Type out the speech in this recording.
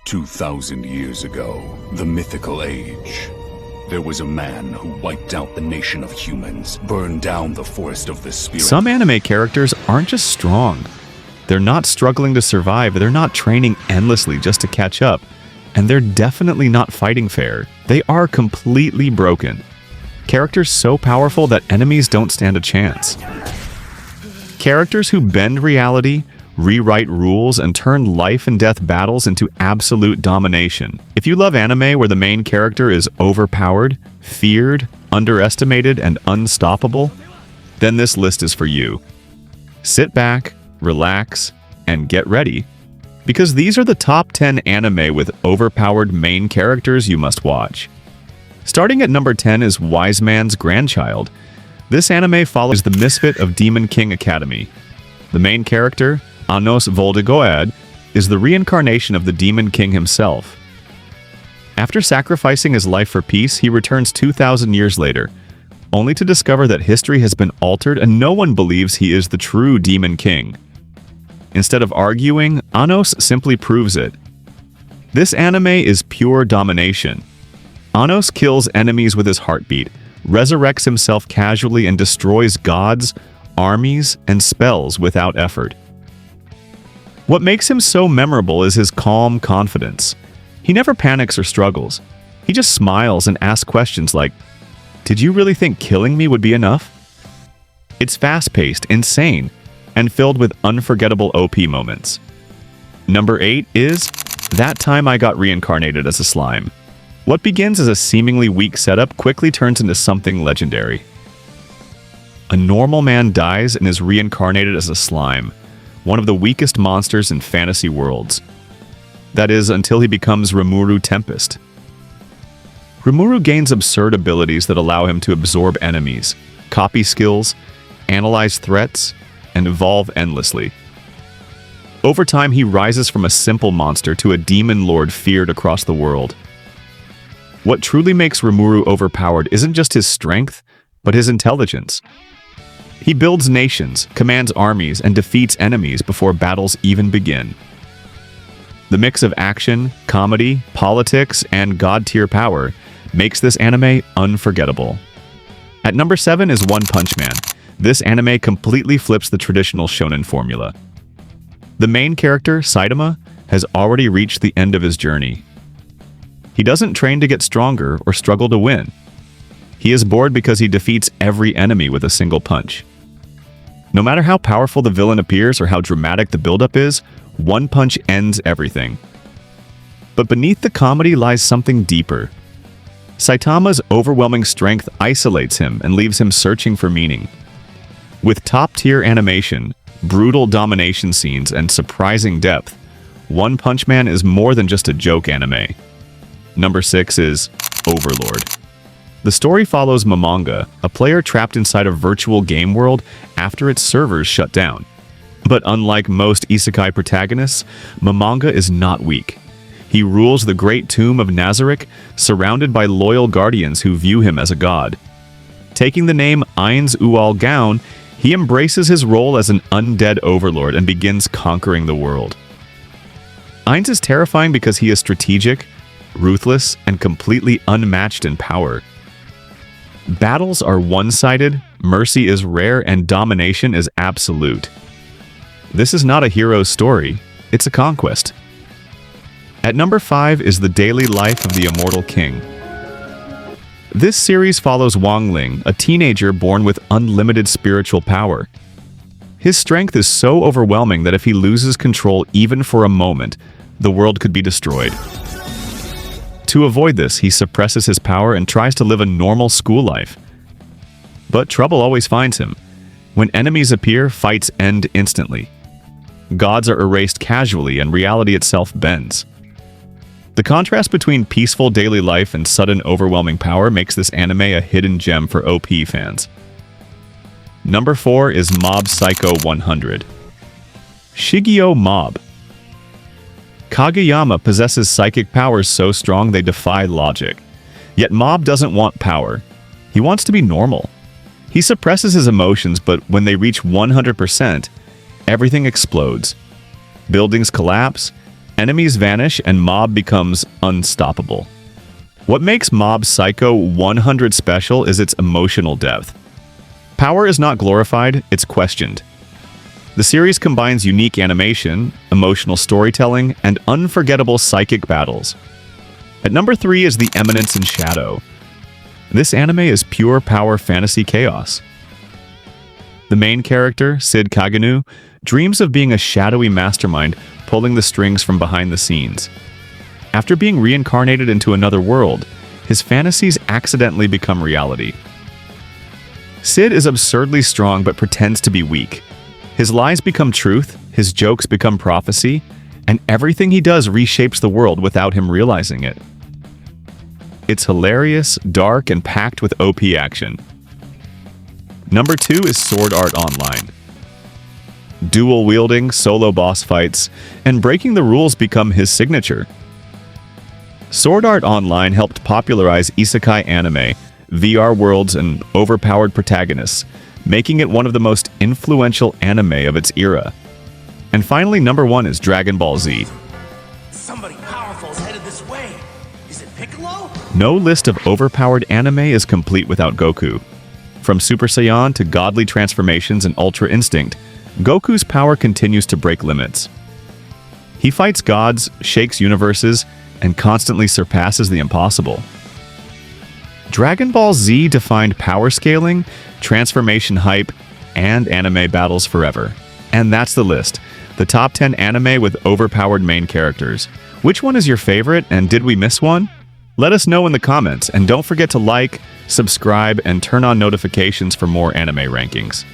2,000 years ago, the mythical age, there was a man who wiped out the nation of humans, burned down the forest of the spirit. Some anime characters aren't just strong. They're not struggling to survive, they're not training endlessly just to catch up, and they're definitely not fighting fair. They are completely broken. Characters so powerful that enemies don't stand a chance. Characters who bend reality, rewrite rules, and turn life and death battles into absolute domination. If you love anime where the main character is overpowered, feared, underestimated, and unstoppable, then this list is for you. Sit back, relax, and get ready, because these are the top 10 anime with overpowered main characters you must watch. Starting at number 10 is Wise Man's Grandchild. This anime follows the Misfit of Demon King Academy. The main character, y1x Voldegoad, is the reincarnation of the Demon King himself. After sacrificing his life for peace, he returns 2,000 years later, only to discover that history has been altered and no one believes he is the true Demon King. Instead of arguing, y1x simply proves it. This anime is pure domination. y1x kills enemies with his heartbeat, resurrects himself casually, and destroys gods, armies, and spells without effort. What makes him so memorable is his calm confidence. He never panics or struggles. He just smiles and asks questions like, "Did you really think killing me would be enough?" It's fast-paced, insane, and filled with unforgettable OP moments. Number 8 is That Time I Got Reincarnated as a Slime. What begins as a seemingly weak setup quickly turns into something legendary. A normal man dies and is reincarnated as a slime, one of the weakest monsters in fantasy worlds. That is, until he becomes Rimuru Tempest. Rimuru gains absurd abilities that allow him to absorb enemies, copy skills, analyze threats, and evolve endlessly. Over time, he rises from a simple monster to a demon lord feared across the world. What truly makes Rimuru overpowered isn't just his strength, but his intelligence. He builds nations, commands armies, and defeats enemies before battles even begin. The mix of action, comedy, politics, and god-tier power makes this anime unforgettable. At number 7 is One Punch Man. This anime completely flips the traditional shonen formula. The main character, Saitama, has already reached the end of his journey. He doesn't train to get stronger or struggle to win. He is bored because he defeats every enemy with a single punch. No matter how powerful the villain appears or how dramatic the buildup is, one punch ends everything. But beneath the comedy lies something deeper. Saitama's overwhelming strength isolates him and leaves him searching for meaning. With top-tier animation, brutal domination scenes, and surprising depth, One Punch Man is more than just a joke anime. Number 6 is Overlord. The story follows Momonga, a player trapped inside a virtual game world after its servers shut down. But unlike most isekai protagonists, Momonga is not weak. He rules the great tomb of Nazarick, surrounded by loyal guardians who view him as a god. Taking the name y1x Gaon, he embraces his role as an undead overlord and begins conquering the world. y1x is terrifying because he is strategic, ruthless, and completely unmatched in power. Battles are one-sided, mercy is rare, and domination is absolute. This is not a hero's story, it's a conquest. At number 5 is The Daily Life of the Immortal King. This series follows Wang Ling, a teenager born with unlimited spiritual power. His strength is so overwhelming that if he loses control even for a moment, the world could be destroyed. To avoid this, he suppresses his power and tries to live a normal school life. But trouble always finds him. When enemies appear, fights end instantly. Gods are erased casually and reality itself bends. The contrast between peaceful daily life and sudden overwhelming power makes this anime a hidden gem for OP fans. Number 4 is Mob Psycho 100. Shigeo Mob. Kageyama possesses psychic powers so strong they defy logic. Yet Mob doesn't want power. He wants to be normal. He suppresses his emotions, but when they reach 100%, everything explodes. Buildings collapse, Enemies vanish and Mob becomes unstoppable. What makes Mob Psycho 100 special is its emotional depth. Power is not glorified, it's questioned. The series combines unique animation, emotional storytelling, and unforgettable psychic battles. At number 3 is the Eminence in Shadow. This anime is pure power fantasy chaos. The main character, Sid Kaganu, dreams of being a shadowy mastermind pulling the strings from behind the scenes. After being reincarnated into another world, his fantasies accidentally become reality. Sid is absurdly strong but pretends to be weak. His lies become truth, his jokes become prophecy, and everything he does reshapes the world without him realizing it. It's hilarious, dark, and packed with OP action. Number 2 is Sword Art Online. Dual wielding, solo boss fights, and breaking the rules become his signature. Sword Art Online helped popularize isekai anime, VR worlds, and overpowered protagonists, making it one of the most influential anime of its era. And finally, number 1 is Dragon Ball Z. Somebody powerful is headed this way. Is it Piccolo? No list of overpowered anime is complete without Goku. From Super Saiyan to godly transformations and Ultra Instinct, Goku's power continues to break limits. He fights gods, shakes universes, and constantly surpasses the impossible. Dragon Ball Z defined power scaling, transformation hype, and anime battles forever. And that's the list. The top 10 anime with overpowered main characters. Which one is your favorite, and did we miss one? Let us know in the comments, and don't forget to like, subscribe, and turn on notifications for more anime rankings.